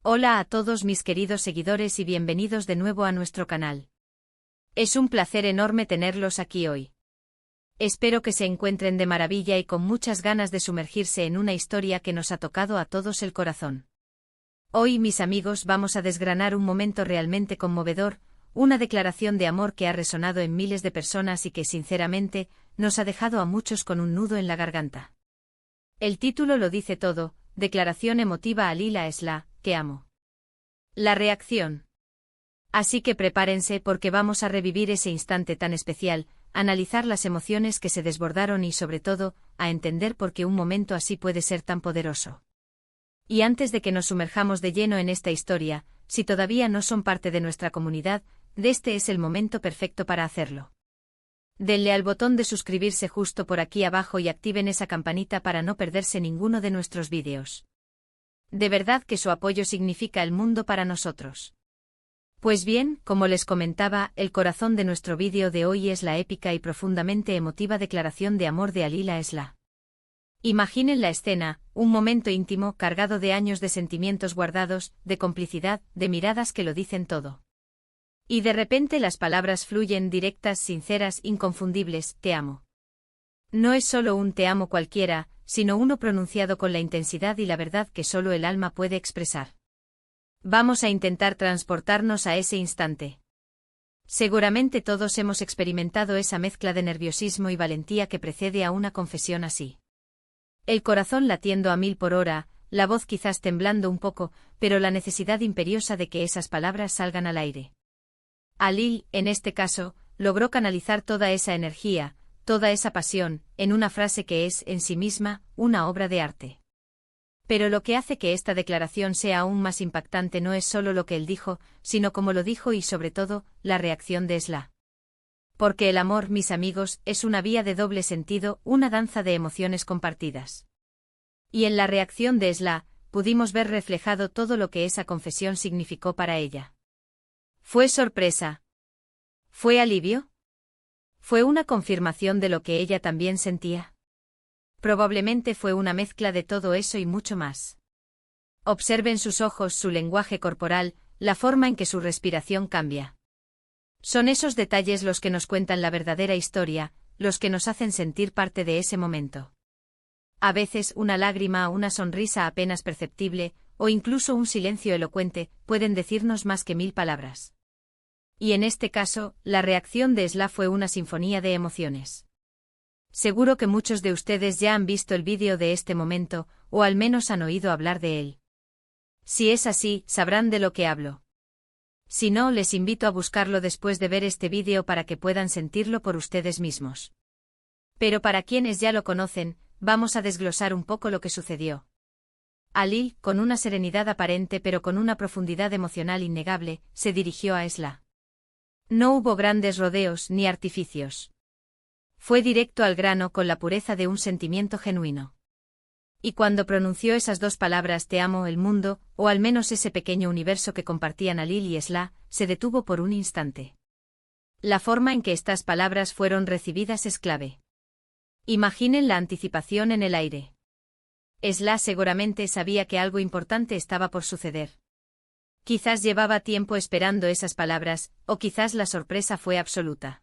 Hola a todos mis queridos seguidores y bienvenidos de nuevo a nuestro canal. Es un placer enorme tenerlos aquí hoy. Espero que se encuentren de maravilla y con muchas ganas de sumergirse en una historia que nos ha tocado a todos el corazón. Hoy, mis amigos, vamos a desgranar un momento realmente conmovedor, una declaración de amor que ha resonado en miles de personas y que, sinceramente, nos ha dejado a muchos con un nudo en la garganta. El título lo dice todo: declaración emotiva a Lila Esla, que amo. La reacción. Así que prepárense porque vamos a revivir ese instante tan especial, analizar las emociones que se desbordaron y, sobre todo, a entender por qué un momento así puede ser tan poderoso. Y antes de que nos sumerjamos de lleno en esta historia, si todavía no son parte de nuestra comunidad, este es el momento perfecto para hacerlo. Denle al botón de suscribirse justo por aquí abajo y activen esa campanita para no perderse ninguno de nuestros vídeos. De verdad que su apoyo significa el mundo para nosotros. Pues bien, como les comentaba, el corazón de nuestro vídeo de hoy es la épica y profundamente emotiva declaración de amor de Lila Esla. Imaginen la escena, un momento íntimo cargado de años de sentimientos guardados, de complicidad, de miradas que lo dicen todo. Y de repente las palabras fluyen directas, sinceras, inconfundibles: te amo. No es solo un te amo cualquiera, sino uno pronunciado con la intensidad y la verdad que solo el alma puede expresar. Vamos a intentar transportarnos a ese instante. Seguramente todos hemos experimentado esa mezcla de nerviosismo y valentía que precede a una confesión así. El corazón latiendo a 1000 por hora, la voz quizás temblando un poco, pero la necesidad imperiosa de que esas palabras salgan al aire. Lil, en este caso, logró canalizar toda esa energía, toda esa pasión, en una frase que es, en sí misma, una obra de arte. Pero lo que hace que esta declaración sea aún más impactante no es solo lo que él dijo, sino cómo lo dijo y, sobre todo, la reacción de Esla. Porque el amor, mis amigos, es una vía de doble sentido, una danza de emociones compartidas. Y en la reacción de Esla, pudimos ver reflejado todo lo que esa confesión significó para ella. ¿Fue sorpresa? ¿Fue alivio? ¿Fue una confirmación de lo que ella también sentía? Probablemente fue una mezcla de todo eso y mucho más. Observen sus ojos, su lenguaje corporal, la forma en que su respiración cambia. Son esos detalles los que nos cuentan la verdadera historia, los que nos hacen sentir parte de ese momento. A veces una lágrima, una sonrisa apenas perceptible, o incluso un silencio elocuente, pueden decirnos más que 1000 palabras. Y en este caso, la reacción de Esla fue una sinfonía de emociones. Seguro que muchos de ustedes ya han visto el vídeo de este momento, o al menos han oído hablar de él. Si es así, sabrán de lo que hablo. Si no, les invito a buscarlo después de ver este vídeo para que puedan sentirlo por ustedes mismos. Pero para quienes ya lo conocen, vamos a desglosar un poco lo que sucedió. Lil, con una serenidad aparente pero con una profundidad emocional innegable, se dirigió a Esla. No hubo grandes rodeos ni artificios. Fue directo al grano con la pureza de un sentimiento genuino. Y cuando pronunció esas dos palabras, te amo, el mundo, o al menos ese pequeño universo que compartían Lil y Esla, se detuvo por un instante. La forma en que estas palabras fueron recibidas es clave. Imaginen la anticipación en el aire. Esla seguramente sabía que algo importante estaba por suceder. Quizás llevaba tiempo esperando esas palabras, o quizás la sorpresa fue absoluta.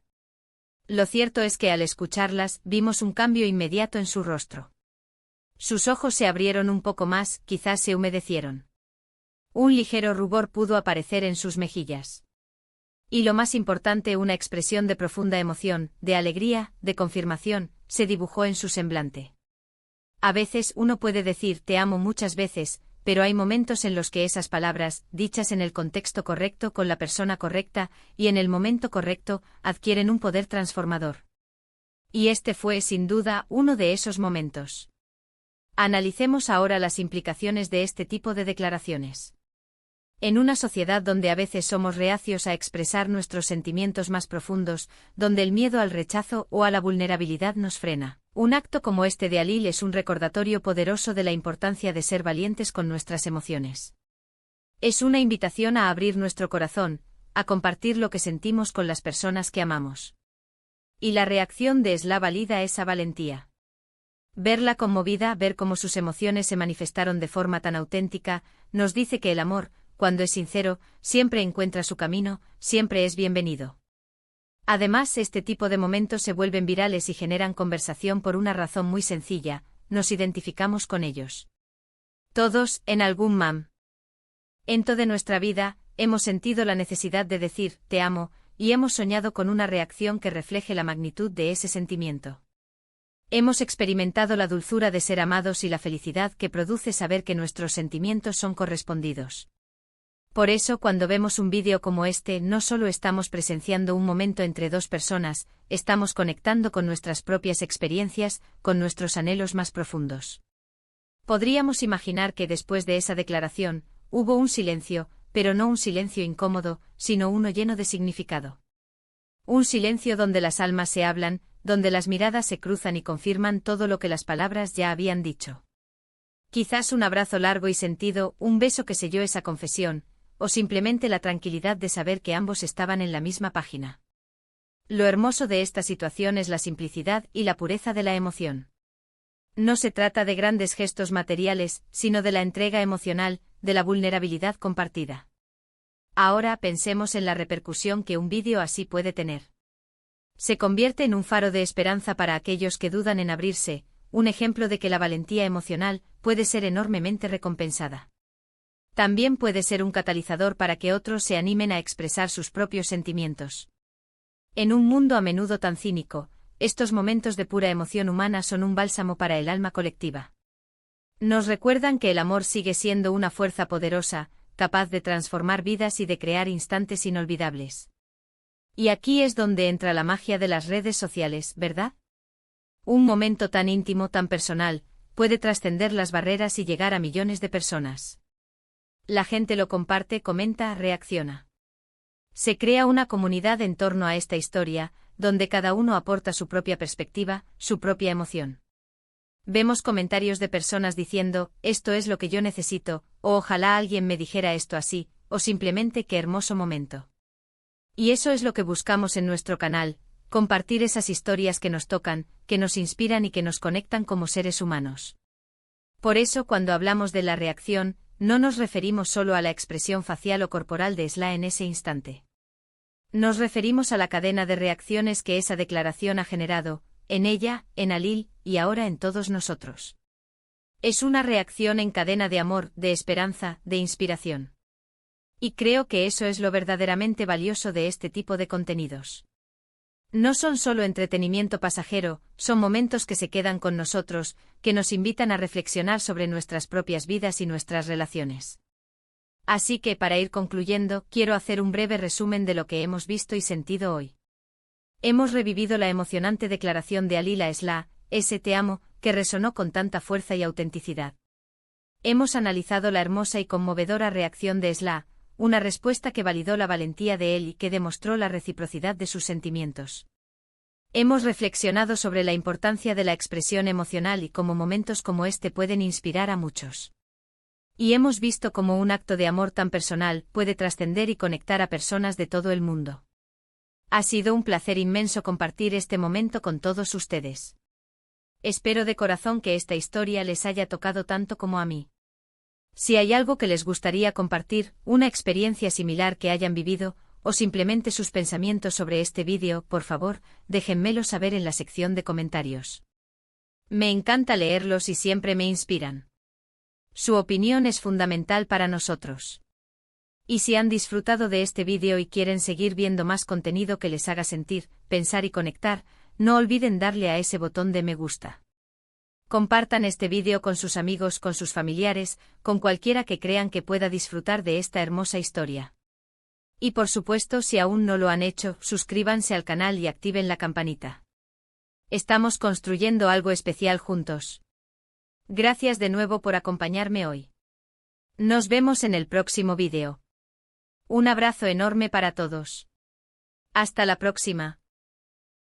Lo cierto es que al escucharlas, vimos un cambio inmediato en su rostro. Sus ojos se abrieron un poco más, quizás se humedecieron. Un ligero rubor pudo aparecer en sus mejillas. Y lo más importante, una expresión de profunda emoción, de alegría, de confirmación, se dibujó en su semblante. A veces uno puede decir te amo muchas veces, pero hay momentos en los que esas palabras, dichas en el contexto correcto con la persona correcta y en el momento correcto, adquieren un poder transformador. Y este fue, sin duda, uno de esos momentos. Analicemos ahora las implicaciones de este tipo de declaraciones. En una sociedad donde a veces somos reacios a expresar nuestros sentimientos más profundos, donde el miedo al rechazo o a la vulnerabilidad nos frena, un acto como este de Lil es un recordatorio poderoso de la importancia de ser valientes con nuestras emociones. Es una invitación a abrir nuestro corazón, a compartir lo que sentimos con las personas que amamos. Y la reacción de Esla valida esa valentía. Verla conmovida, ver cómo sus emociones se manifestaron de forma tan auténtica, nos dice que el amor, cuando es sincero, siempre encuentra su camino, siempre es bienvenido. Además, este tipo de momentos se vuelven virales y generan conversación por una razón muy sencilla: nos identificamos con ellos. Todos, en algún momento de nuestra vida, hemos sentido la necesidad de decir «te amo», y hemos soñado con una reacción que refleje la magnitud de ese sentimiento. Hemos experimentado la dulzura de ser amados y la felicidad que produce saber que nuestros sentimientos son correspondidos. Por eso, cuando vemos un vídeo como este, no solo estamos presenciando un momento entre dos personas, estamos conectando con nuestras propias experiencias, con nuestros anhelos más profundos. Podríamos imaginar que después de esa declaración, hubo un silencio, pero no un silencio incómodo, sino uno lleno de significado. Un silencio donde las almas se hablan, donde las miradas se cruzan y confirman todo lo que las palabras ya habían dicho. Quizás un abrazo largo y sentido, un beso que selló esa confesión, o simplemente la tranquilidad de saber que ambos estaban en la misma página. Lo hermoso de esta situación es la simplicidad y la pureza de la emoción. No se trata de grandes gestos materiales, sino de la entrega emocional, de la vulnerabilidad compartida. Ahora pensemos en la repercusión que un vídeo así puede tener. Se convierte en un faro de esperanza para aquellos que dudan en abrirse, un ejemplo de que la valentía emocional puede ser enormemente recompensada. También puede ser un catalizador para que otros se animen a expresar sus propios sentimientos. En un mundo a menudo tan cínico, estos momentos de pura emoción humana son un bálsamo para el alma colectiva. Nos recuerdan que el amor sigue siendo una fuerza poderosa, capaz de transformar vidas y de crear instantes inolvidables. Y aquí es donde entra la magia de las redes sociales, ¿verdad? Un momento tan íntimo, tan personal, puede trascender las barreras y llegar a millones de personas. La gente lo comparte, comenta, reacciona. Se crea una comunidad en torno a esta historia, donde cada uno aporta su propia perspectiva, su propia emoción. Vemos comentarios de personas diciendo, esto es lo que yo necesito, o ojalá alguien me dijera esto así, o simplemente qué hermoso momento. Y eso es lo que buscamos en nuestro canal, compartir esas historias que nos tocan, que nos inspiran y que nos conectan como seres humanos. Por eso, cuando hablamos de la reacción, no nos referimos solo a la expresión facial o corporal de Esla en ese instante. Nos referimos a la cadena de reacciones que esa declaración ha generado, en ella, en Alil, y ahora en todos nosotros. Es una reacción en cadena de amor, de esperanza, de inspiración. Y creo que eso es lo verdaderamente valioso de este tipo de contenidos. No son solo entretenimiento pasajero, son momentos que se quedan con nosotros, que nos invitan a reflexionar sobre nuestras propias vidas y nuestras relaciones. Así que, para ir concluyendo, quiero hacer un breve resumen de lo que hemos visto y sentido hoy. Hemos revivido la emocionante declaración de Alil a Esla, ese te amo, que resonó con tanta fuerza y autenticidad. Hemos analizado la hermosa y conmovedora reacción de Esla, una respuesta que validó la valentía de él y que demostró la reciprocidad de sus sentimientos. Hemos reflexionado sobre la importancia de la expresión emocional y cómo momentos como este pueden inspirar a muchos. Y hemos visto cómo un acto de amor tan personal puede trascender y conectar a personas de todo el mundo. Ha sido un placer inmenso compartir este momento con todos ustedes. Espero de corazón que esta historia les haya tocado tanto como a mí. Si hay algo que les gustaría compartir, una experiencia similar que hayan vivido, o simplemente sus pensamientos sobre este vídeo, por favor, déjenmelo saber en la sección de comentarios. Me encanta leerlos y siempre me inspiran. Su opinión es fundamental para nosotros. Y si han disfrutado de este vídeo y quieren seguir viendo más contenido que les haga sentir, pensar y conectar, no olviden darle a ese botón de me gusta. Compartan este vídeo con sus amigos, con sus familiares, con cualquiera que crean que pueda disfrutar de esta hermosa historia. Y por supuesto, si aún no lo han hecho, suscríbanse al canal y activen la campanita. Estamos construyendo algo especial juntos. Gracias de nuevo por acompañarme hoy. Nos vemos en el próximo vídeo. Un abrazo enorme para todos. Hasta la próxima.